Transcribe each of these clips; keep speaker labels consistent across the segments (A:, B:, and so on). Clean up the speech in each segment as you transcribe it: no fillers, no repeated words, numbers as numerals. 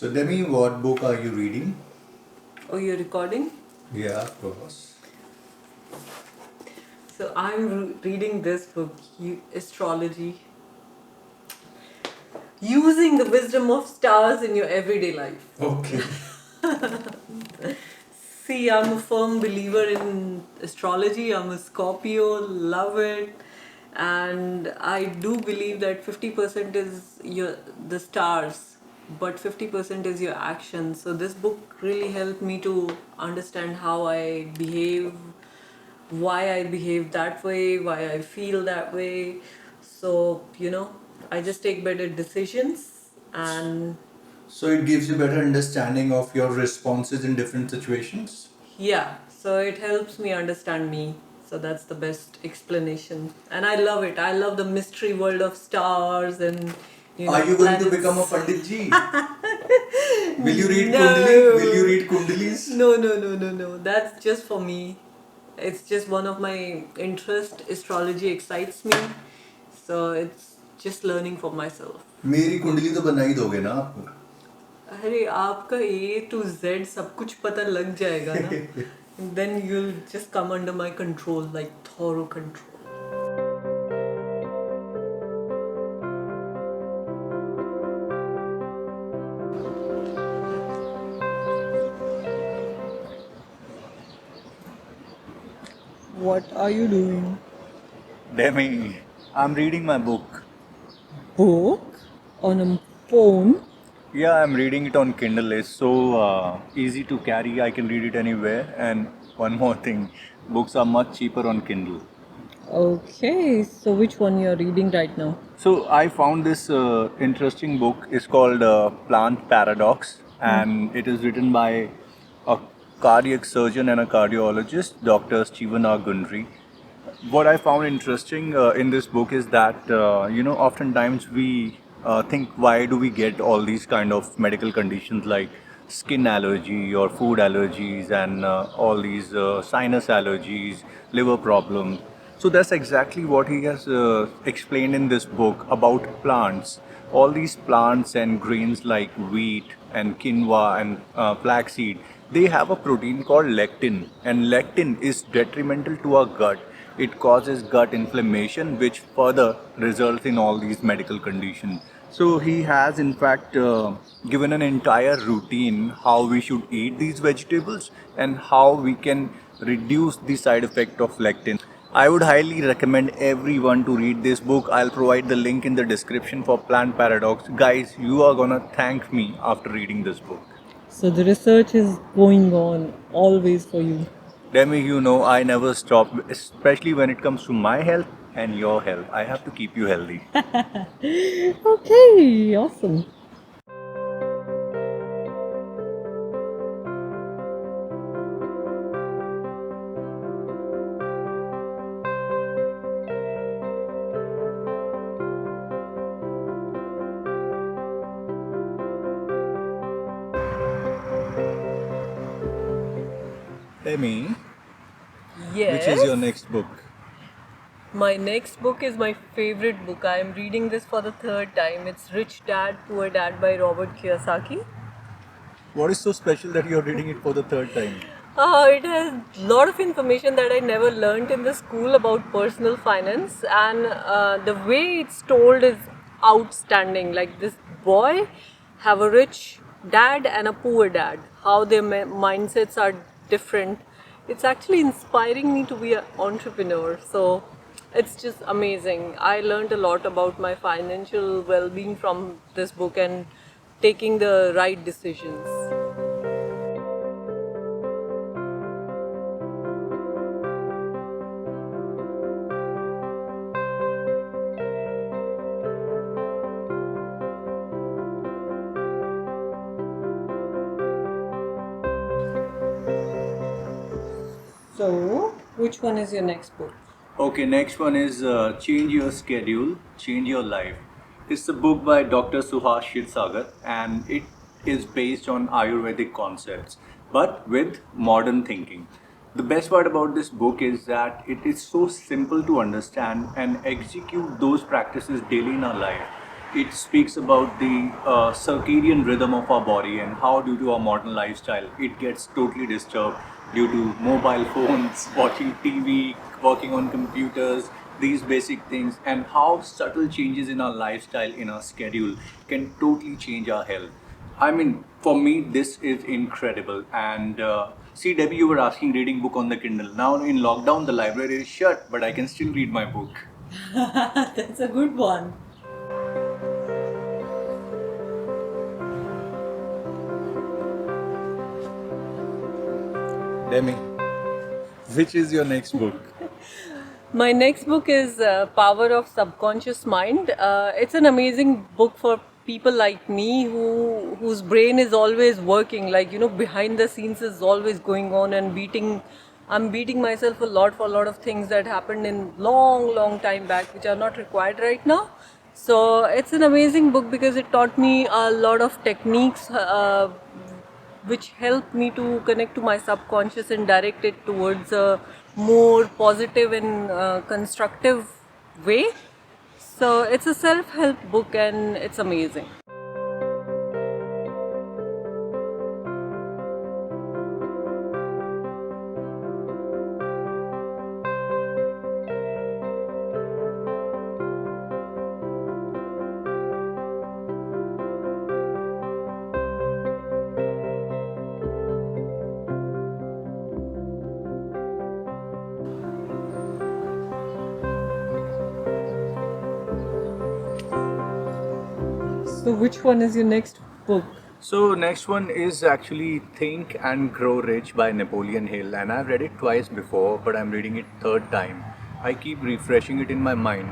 A: So, Demi, what book are you reading?
B: Oh, you're recording?
A: Yeah, of course.
B: So I'm reading this book, Astrology, using the wisdom of stars in your everyday life.
A: Okay.
B: See, I'm a firm believer in astrology. I'm a Scorpio, love it. And I do believe that 50% is the stars, but 50% is your action. So this book really helped me to understand how I behave, why I behave that way, why I feel that way. So, I just take better decisions and
A: So, it gives you better understanding of your responses in different situations.
B: yeah, so it helps me understand me. So that's the best explanation. And I love it. I love the mystery world of stars and,
A: Are you going to become a
B: planets.
A: Pandit ji? Will you read Kundali? Will you
B: No.
A: read Kundalis?
B: No. That's just for me. It's just one of my interest. Astrology excites me. So it's just learning for myself.
A: मेरी कुंडली तो बना ही दोगे ना आप?
B: अरे आपका A to Z सब कुछ पता लग जाएगा ना. Then you'll just come under my control, like thorough control. What are you doing?
A: Demi, I'm reading my book.
B: Book? On a phone?
A: Yeah, I'm reading it on Kindle. It's so easy to carry. I can read it anywhere. And one more thing, books are much cheaper on Kindle.
B: Okay, so which one you're reading right now?
A: So I found this interesting book. It's called Plant Paradox, and it is written by a cardiac surgeon and a cardiologist, Dr. Stephen R. Gundry. What I found interesting in this book is that oftentimes we think, why do we get all these kind of medical conditions like skin allergy or food allergies and all these sinus allergies, liver problems. So that's exactly what he has explained in this book about plants. All these plants and grains like wheat and quinoa and flaxseed, they have a protein called lectin, and lectin is detrimental to our gut. It causes gut inflammation, which further results in all these medical conditions. So he has, in fact, given an entire routine how we should eat these vegetables and how we can reduce the side effect of lectin. I would highly recommend everyone to read this book. I'll provide the link in the description for Plant Paradox. Guys, you are gonna thank me after reading this book.
B: So the research is going on always for you.
A: Demi, you know I never stop, especially when it comes to my health and your health. I have to keep you healthy.
B: Okay, awesome.
A: Demi, which is your
B: Yes.
A: next book?
B: My next book is my favorite book. I am reading this for the third time. It's Rich Dad, Poor Dad by Robert Kiyosaki.
A: What is so special that you're reading it for the third time?
B: It has a lot of information that I never learned in the school about personal finance, and the way it's told is outstanding. Like this boy have a rich dad and a poor dad. How their mindsets are different. It's actually inspiring me to be an entrepreneur. So it's just amazing. I learned a lot about my financial well-being from this book and taking the right decisions. So, which one is your next book?
A: Okay, next one is Change Your Schedule, Change Your Life. It's a book by Dr. Suhas Shirsagar, and it is based on Ayurvedic concepts but with modern thinking. The best part about this book is that it is so simple to understand and execute those practices daily in our life. it speaks about the circadian rhythm of our body and how, due to our modern lifestyle, it gets totally disturbed due to mobile phones, watching TV, working on computers, these basic things, and how subtle changes in our lifestyle, in our schedule, can totally change our health. I mean, for me, this is incredible. And see, Debbie, you were asking reading book on the Kindle. Now in lockdown, the library is shut, but I can still read my book.
C: That's a good one.
A: Demi, which is your next book?
B: My next book is Power of Subconscious Mind. It's an amazing book for people like me whose brain is always working, like, you know, behind the scenes is always going on and I'm beating myself a lot for a lot of things that happened in long time back, which are not required right now. So it's an amazing book because it taught me a lot of techniques which help me to connect to my subconscious and direct it towards a more positive and constructive way. So it's a self-help book and it's amazing. So which one is your next book?
A: So next one is actually Think and Grow Rich by Napoleon Hill, and I've read it twice before, but I'm reading it third time. I keep refreshing it in my mind.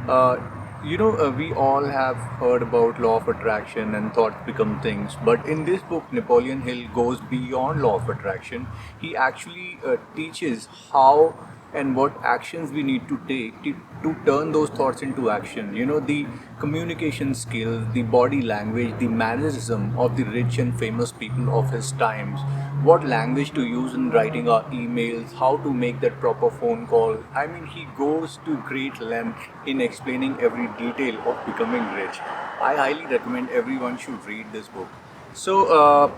A: Uh, we all have heard about law of attraction and thoughts become things, but in this book, Napoleon Hill goes beyond law of attraction. He actually teaches how and what actions we need to take to turn those thoughts into action. You know, the communication skills, the body language, the mannerism of the rich and famous people of his times, what language to use in writing our emails, how to make that proper phone call. I mean, he goes to great length in explaining every detail of becoming rich. I highly recommend everyone should read this book. So,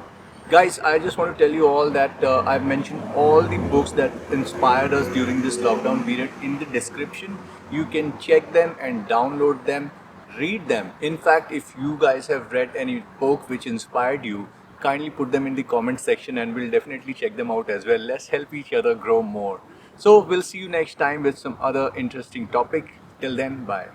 A: guys, I just want to tell you all that I've mentioned all the books that inspired us during this lockdown period in the description. You can check them and download them, read them. In fact, if you guys have read any book which inspired you, kindly put them in the comment section and we'll definitely check them out as well. Let's help each other grow more. So, we'll see you next time with some other interesting topic. Till then, bye.